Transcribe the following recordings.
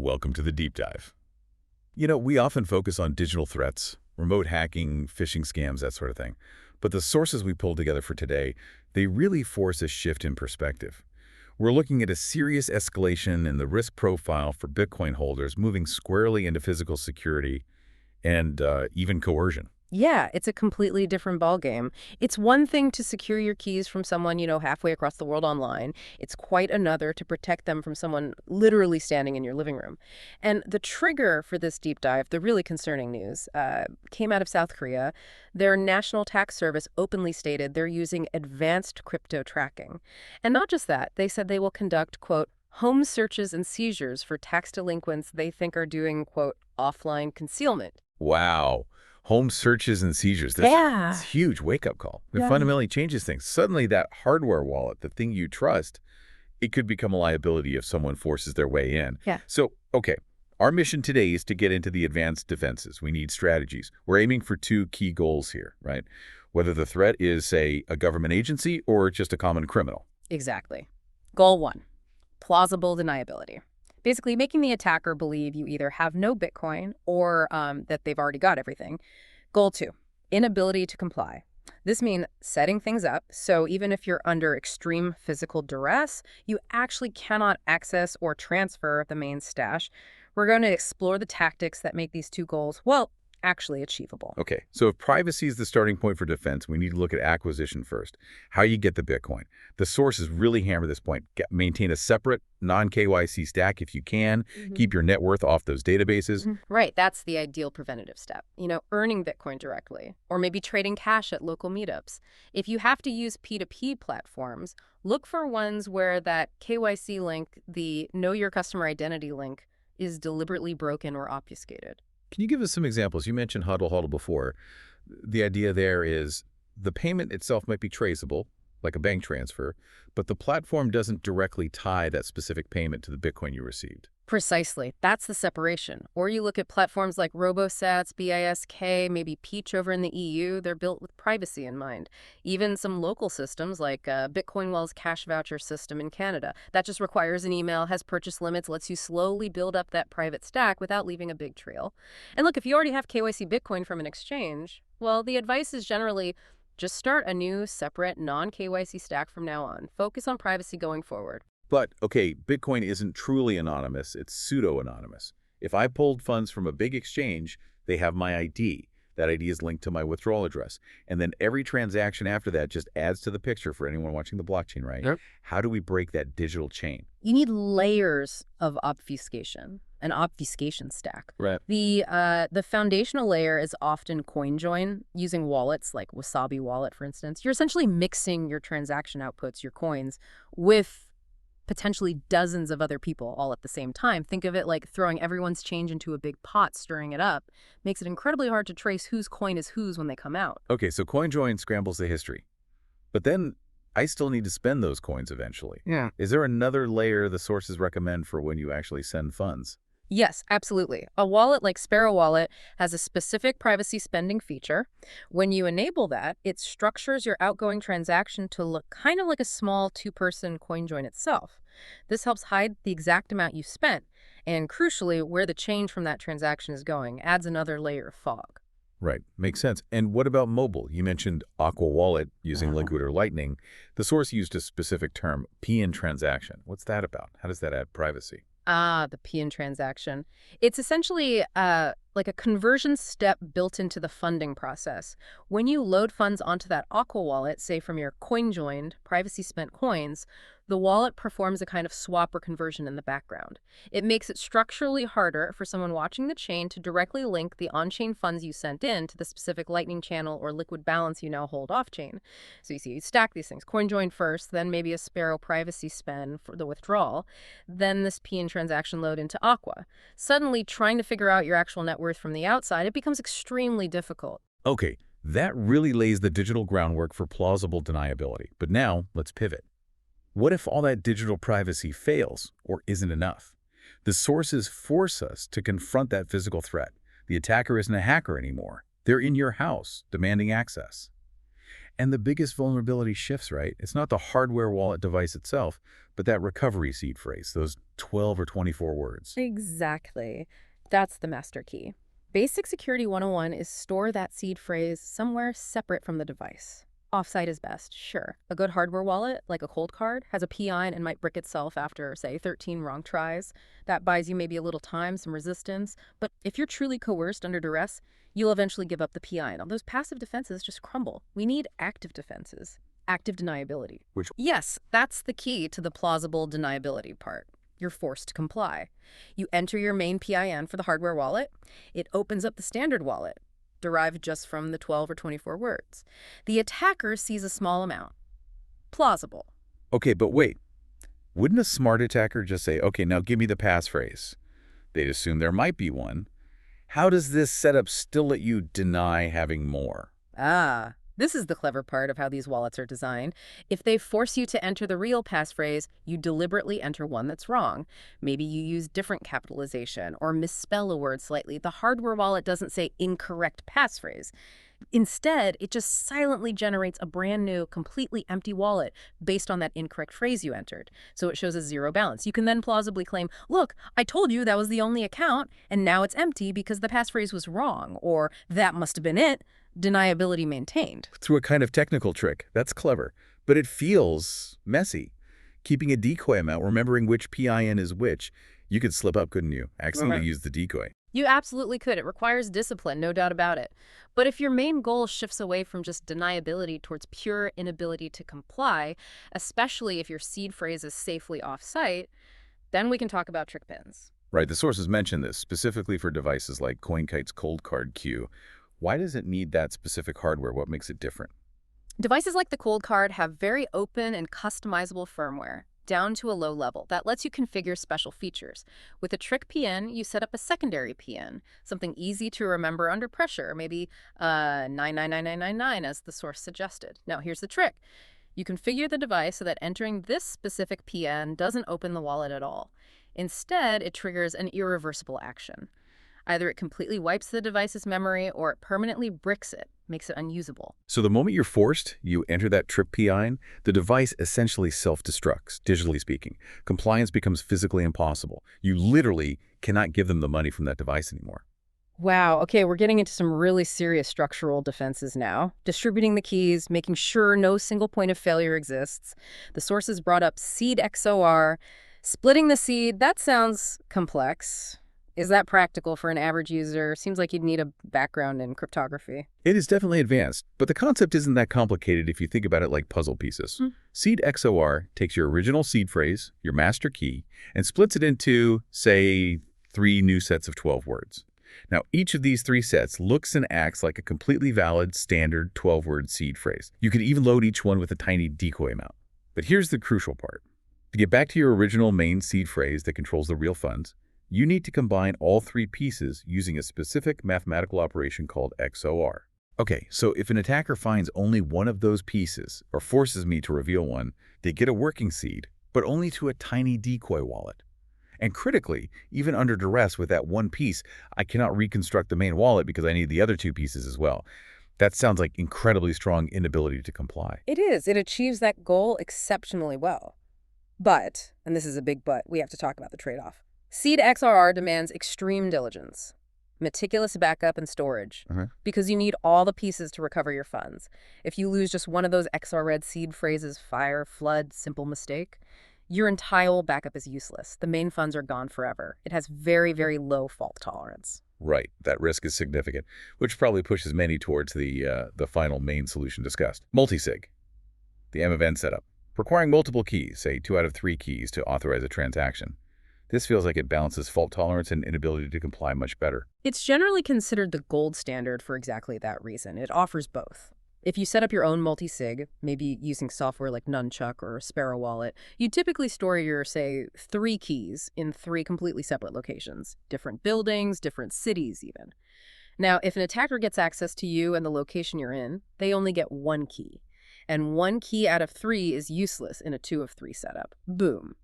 Welcome to the deep dive. We often focus on digital threats, remote hacking, phishing scams, that sort of thing. But the sources we pulled together for today, they really force a shift in perspective. We're looking at a serious escalation in the risk profile for Bitcoin holders moving squarely into physical security and even coercion. Yeah, it's a completely different ballgame. It's one thing to secure your keys from someone, halfway across the world online. It's quite another to protect them from someone literally standing in your living room. And the trigger for this deep dive, the really concerning news, came out of South Korea. Their National Tax Service openly stated they're using advanced crypto tracking. And not just that, they said they will conduct, quote, home searches and seizures for tax delinquents they think are doing, quote, offline concealment. Wow. Home searches and seizures. That's a huge wake-up call. It fundamentally changes things. Suddenly that hardware wallet, the thing you trust, it could become a liability if someone forces their way in. Yeah. So, okay, our mission today is to get into the advanced defenses. We need strategies. We're aiming for two key goals here, right? Whether the threat is, say, a government agency or just a common criminal. Exactly. Goal 1, plausible deniability. Basically, making the attacker believe you either have no Bitcoin or that they've already got everything. Goal 2, inability to comply. This means setting things up so even if you're under extreme physical duress, you actually cannot access or transfer the main stash. We're going to explore the tactics that make these two goals, well, actually achievable. Okay, so if privacy is the starting point for defense, we need to look at acquisition first. How you get the Bitcoin. The sources really hammer this point. Maintain a separate non-KYC stack if you can. Keep your net worth off those databases. Right, that's the ideal preventative step. Earning Bitcoin directly, or maybe trading cash at local meetups. If you have to use P2P platforms, look for ones where that KYC link, the Know Your Customer Identity link, is deliberately broken or obfuscated. Can you give us some examples? You mentioned HODL HODL before. The idea there is the payment itself might be traceable, like a bank transfer, but the platform doesn't directly tie that specific payment to the Bitcoin you received. Precisely. That's the separation. Or you look at platforms like RoboSats, BISK, maybe Peach over in the EU. They're built with privacy in mind. Even some local systems like BitcoinWell's cash voucher system in Canada. That just requires an email, has purchase limits, lets you slowly build up that private stack without leaving a big trail. And look, if you already have KYC Bitcoin from an exchange, well, the advice is generally just start a new, separate, non-KYC stack from now on. Focus on privacy going forward. But, okay, Bitcoin isn't truly anonymous, it's pseudo-anonymous. If I pulled funds from a big exchange, they have my ID. That ID is linked to my withdrawal address. And then every transaction after that just adds to the picture for anyone watching the blockchain, right? Yep. How do we break that digital chain? You need layers of obfuscation, an obfuscation stack. Right. The foundational layer is often CoinJoin, using wallets like Wasabi Wallet, for instance. You're essentially mixing your transaction outputs, your coins, with potentially dozens of other people all at the same time. Think of it like throwing everyone's change into a big pot, stirring it up. Makes it incredibly hard to trace whose coin is whose when they come out. Okay, so CoinJoin scrambles the history. But then I still need to spend those coins eventually. Yeah. Is there another layer the sources recommend for when you actually send funds? Yes, absolutely. A wallet like Sparrow Wallet has a specific privacy spending feature. When you enable that, it structures your outgoing transaction to look kind of like a small two-person CoinJoin itself. This helps hide the exact amount you spent, and crucially, where the change from that transaction is going, adds another layer of fog. Right, makes sense. And what about mobile? You mentioned Aqua Wallet using Liquid or Lightning. The source used a specific term, PN transaction. What's that about? How does that add privacy? The PN transaction. It's essentially like a conversion step built into the funding process. When you load funds onto that Aqua wallet, say from your CoinJoined privacy spent coins, the wallet performs a kind of swap or conversion in the background. It makes it structurally harder for someone watching the chain to directly link the on-chain funds you sent in to the specific Lightning channel or liquid balance you now hold off-chain. So you stack these things. CoinJoin first, then maybe a Sparrow privacy spend for the withdrawal, then this PN transaction load into Aqua. Suddenly, trying to figure out your actual net worth from the outside, it becomes extremely difficult. Okay, that really lays the digital groundwork for plausible deniability. But now, let's pivot. What if all that digital privacy fails or isn't enough? The sources force us to confront that physical threat. The attacker isn't a hacker anymore. They're in your house, demanding access. And the biggest vulnerability shifts, right? It's not the hardware wallet device itself, but that recovery seed phrase, those 12 or 24 words. Exactly. That's the master key. Basic Security 101 is store that seed phrase somewhere separate from the device. Offsite is best, sure. A good hardware wallet, like a cold card, has a PIN and might brick itself after, say, 13 wrong tries. That buys you maybe a little time, some resistance. But if you're truly coerced under duress, you'll eventually give up the PIN. All those passive defenses just crumble. We need active defenses. Active deniability. Which, Yes, that's the key to the plausible deniability part. You're forced to comply. You enter your main PIN for the hardware wallet. It opens up the standard wallet, derived just from the 12 or 24 words. The attacker sees a small amount. Plausible. okay, but wait. Wouldn't a smart attacker just say, okay, now give me the passphrase? They'd assume there might be one. How does this setup still let you deny having more? Ah, this is the clever part of how these wallets are designed. If they force you to enter the real passphrase, you deliberately enter one that's wrong. Maybe you use different capitalization or misspell a word slightly. The hardware wallet doesn't say incorrect passphrase. Instead, it just silently generates a brand new, completely empty wallet based on that incorrect phrase you entered. So it shows a zero balance. You can then plausibly claim, look, I told you that was the only account, and now it's empty because the passphrase was wrong, or that must have been it. Deniability maintained. Through a kind of technical trick. That's clever. But it feels messy. Keeping a decoy amount, remembering which PIN is which, you could slip up, couldn't you? Accidentally use the decoy. You absolutely could. It requires discipline, no doubt about it. But if your main goal shifts away from just deniability towards pure inability to comply, especially if your seed phrase is safely off-site, then we can talk about trick pins. Right, the sources mention this, specifically for devices like CoinKite's Cold Card Q. Why does it need that specific hardware? What makes it different? Devices like the Cold Card have very open and customizable firmware, down to a low level, that lets you configure special features. With a trick PN, you set up a secondary PN, something easy to remember under pressure, maybe 999999 as the source suggested. Now here's the trick. You configure the device so that entering this specific PN doesn't open the wallet at all. Instead, it triggers an irreversible action. Either it completely wipes the device's memory or it permanently bricks it, makes it unusable. So the moment you're forced, you enter that trip PIN, the device essentially self-destructs, digitally speaking. Compliance becomes physically impossible. You literally cannot give them the money from that device anymore. Wow, okay, we're getting into some really serious structural defenses now. Distributing the keys, making sure no single point of failure exists. The sources brought up seed XOR. Splitting the seed, that sounds complex. Is that practical for an average user? Seems like you'd need a background in cryptography. It is definitely advanced, but the concept isn't that complicated if you think about it like puzzle pieces. Seed XOR takes your original seed phrase, your master key, and splits it into, say, 3 new sets of 12 words. Now, each of these 3 sets looks and acts like a completely valid, standard 12-word seed phrase. You could even load each one with a tiny decoy amount. But here's the crucial part. To get back to your original main seed phrase that controls the real funds, you need to combine all 3 pieces using a specific mathematical operation called XOR. Okay, so if an attacker finds only one of those pieces, or forces me to reveal one, they get a working seed, but only to a tiny decoy wallet. And critically, even under duress with that one piece, I cannot reconstruct the main wallet because I need the other 2 pieces as well. That sounds like incredibly strong inability to comply. It is. It achieves that goal exceptionally well. But, and this is a big but, we have to talk about the trade-off. Seed XRR demands extreme diligence, meticulous backup and storage, because you need all the pieces to recover your funds. If you lose just one of those XR-read seed phrases, fire, flood, simple mistake, your entire backup is useless. The main funds are gone forever. It has very, very low fault tolerance. Right, that risk is significant, which probably pushes many towards the final main solution discussed. Multisig, the M of N setup, requiring multiple keys, say 2 out of 3 keys to authorize a transaction. This feels like it balances fault tolerance and inability to comply much better. It's generally considered the gold standard for exactly that reason. It offers both. If you set up your own multi-sig, maybe using software like Nunchuck or Sparrow Wallet, you typically store your, say, 3 keys in 3 completely separate locations, different buildings, different cities even. Now, if an attacker gets access to you and the location you're in, they only get 1 key. And 1 key out of 3 is useless in a 2 of 3 setup. Boom.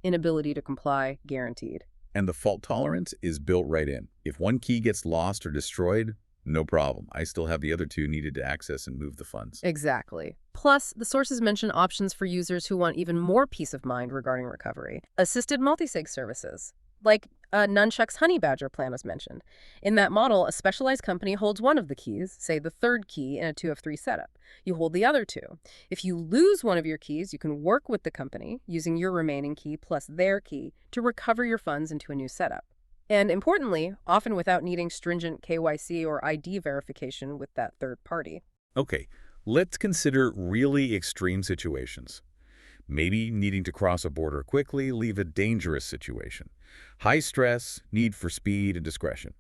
Inability to comply, guaranteed. And the fault tolerance is built right in. If 1 key gets lost or destroyed, No problem. I still have the other two needed to access and move the funds. Exactly. Plus, the sources mention options for users who want even more peace of mind regarding recovery. Assisted multisig services, like Nunchuck's Honey Badger plan was mentioned. In that model, a specialized company holds one of the keys, say the third key in a 2 of 3 setup. You hold the other two. If you lose one of your keys, you can work with the company, using your remaining key plus their key, to recover your funds into a new setup. And importantly, often without needing stringent KYC or ID verification with that third party. Okay, let's consider really extreme situations. Maybe needing to cross a border quickly, leave a dangerous situation. High stress, need for speed and discretion.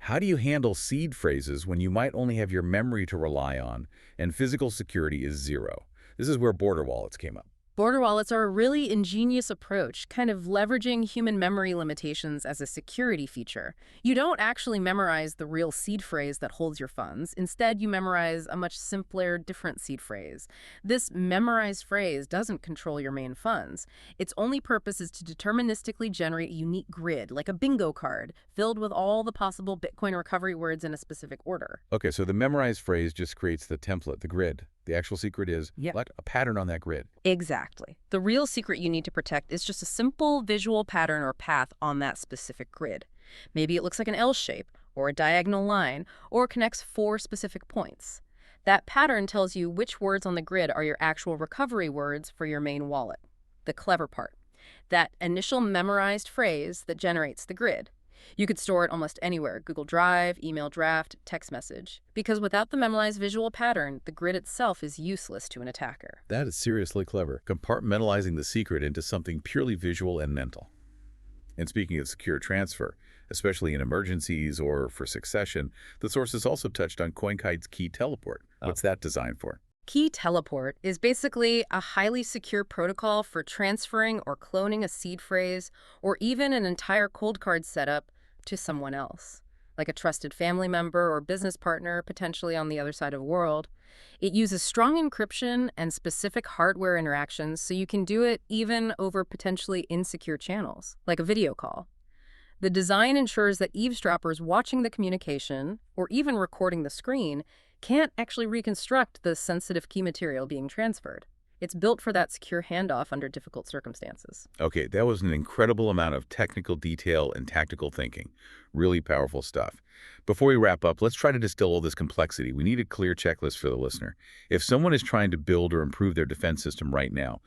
How do you handle seed phrases when you might only have your memory to rely on and physical security is zero? This is where border wallets came up. Border wallets are a really ingenious approach, kind of leveraging human memory limitations as a security feature. You don't actually memorize the real seed phrase that holds your funds. Instead, you memorize a much simpler, different seed phrase. This memorized phrase doesn't control your main funds. Its only purpose is to deterministically generate a unique grid, like a bingo card, filled with all the possible Bitcoin recovery words in a specific order. Okay, so the memorized phrase just creates the template, the grid. The actual secret is Yep. what? A pattern on that grid. Exactly. The real secret you need to protect is just a simple visual pattern or path on that specific grid. Maybe it looks like an L shape, or a diagonal line, or connects 4 specific points. That pattern tells you which words on the grid are your actual recovery words for your main wallet. The clever part. That initial memorized phrase that generates the grid. You could store it almost anywhere, Google Drive, email draft, text message. Because without the memorized visual pattern, the grid itself is useless to an attacker. That is seriously clever, compartmentalizing the secret into something purely visual and mental. And speaking of secure transfer, especially in emergencies or for succession, the sources also touched on CoinKite's Key Teleport. What's that designed for? Key Teleport is basically a highly secure protocol for transferring or cloning a seed phrase or even an entire cold card setup to someone else, like a trusted family member or business partner potentially on the other side of the world. It uses strong encryption and specific hardware interactions, so you can do it even over potentially insecure channels, like a video call. The design ensures that eavesdroppers watching the communication, or even recording the screen, can't actually reconstruct the sensitive key material being transferred. It's built for that secure handoff under difficult circumstances. Okay, that was an incredible amount of technical detail and tactical thinking. Really powerful stuff. Before we wrap up, let's try to distill all this complexity. We need a clear checklist for the listener. If someone is trying to build or improve their defense system right now,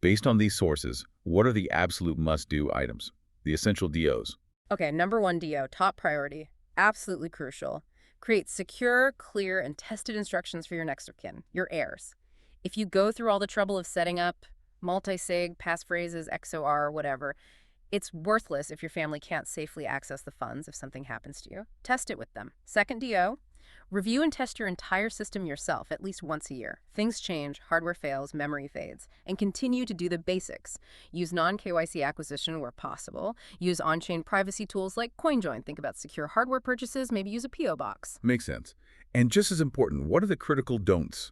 based on these sources, what are the absolute must-do items? The essential DOs. Okay, number 1 DO, top priority, absolutely crucial. Create secure, clear, and tested instructions for your next of kin, your heirs. If you go through all the trouble of setting up multi-sig, passphrases, XOR, whatever, it's worthless if your family can't safely access the funds if something happens to you. Test it with them. Second DO, review and test your entire system yourself at least once a year. Things change, hardware fails, memory fades, and continue to do the basics. Use non-KYC acquisition where possible. Use on-chain privacy tools like CoinJoin. Think about secure hardware purchases, maybe use a PO box. Makes sense. And just as important, what are the critical don'ts?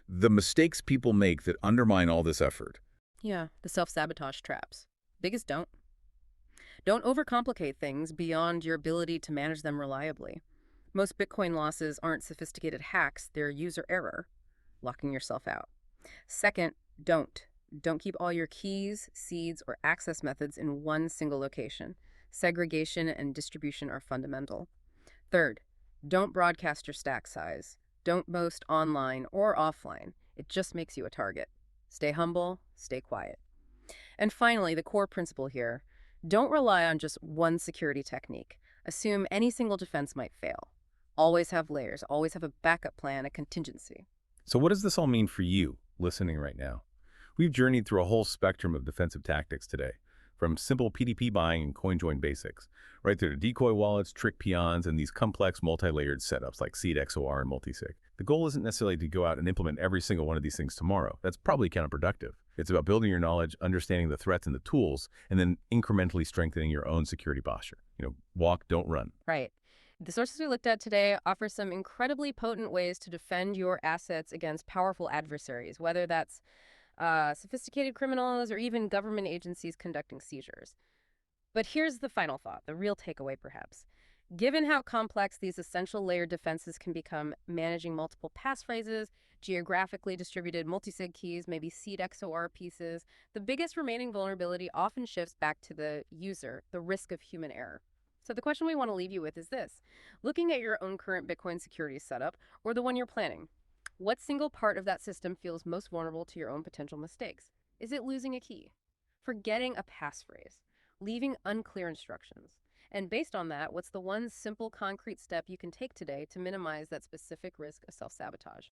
The mistakes people make that undermine all this effort. Yeah, the self-sabotage traps. Biggest don't. Don't overcomplicate things beyond your ability to manage them reliably. Most Bitcoin losses aren't sophisticated hacks, they're user error, locking yourself out. Second, don't. Don't keep all your keys, seeds, or access methods in one single location. Segregation and distribution are fundamental. Third, don't broadcast your stack size. Don't boast online or offline. It just makes you a target. Stay humble, stay quiet. And finally, the core principle here, don't rely on just one security technique. Assume any single defense might fail. Always have layers, always have a backup plan, a contingency. So what does this all mean for you, listening right now? We've journeyed through a whole spectrum of defensive tactics today, from simple PDP buying and CoinJoin basics, right through to decoy wallets, trick peons, and these complex multi-layered setups like seed XOR and multisig. The goal isn't necessarily to go out and implement every single one of these things tomorrow. That's probably counterproductive. It's about building your knowledge, understanding the threats and the tools, and then incrementally strengthening your own security posture. Walk, don't run. Right. The sources we looked at today offer some incredibly potent ways to defend your assets against powerful adversaries, whether that's sophisticated criminals or even government agencies conducting seizures. But here's the final thought, the real takeaway perhaps. Given how complex these essential layered defenses can become, managing multiple passphrases, geographically distributed multisig keys, maybe seed XOR pieces, the biggest remaining vulnerability often shifts back to the user, the risk of human error. So the question we want to leave you with is this. Looking at your own current Bitcoin security setup, or the one you're planning, what single part of that system feels most vulnerable to your own potential mistakes? Is it losing a key? Forgetting a passphrase? Leaving unclear instructions? And based on that, what's the one simple concrete step you can take today to minimize that specific risk of self-sabotage?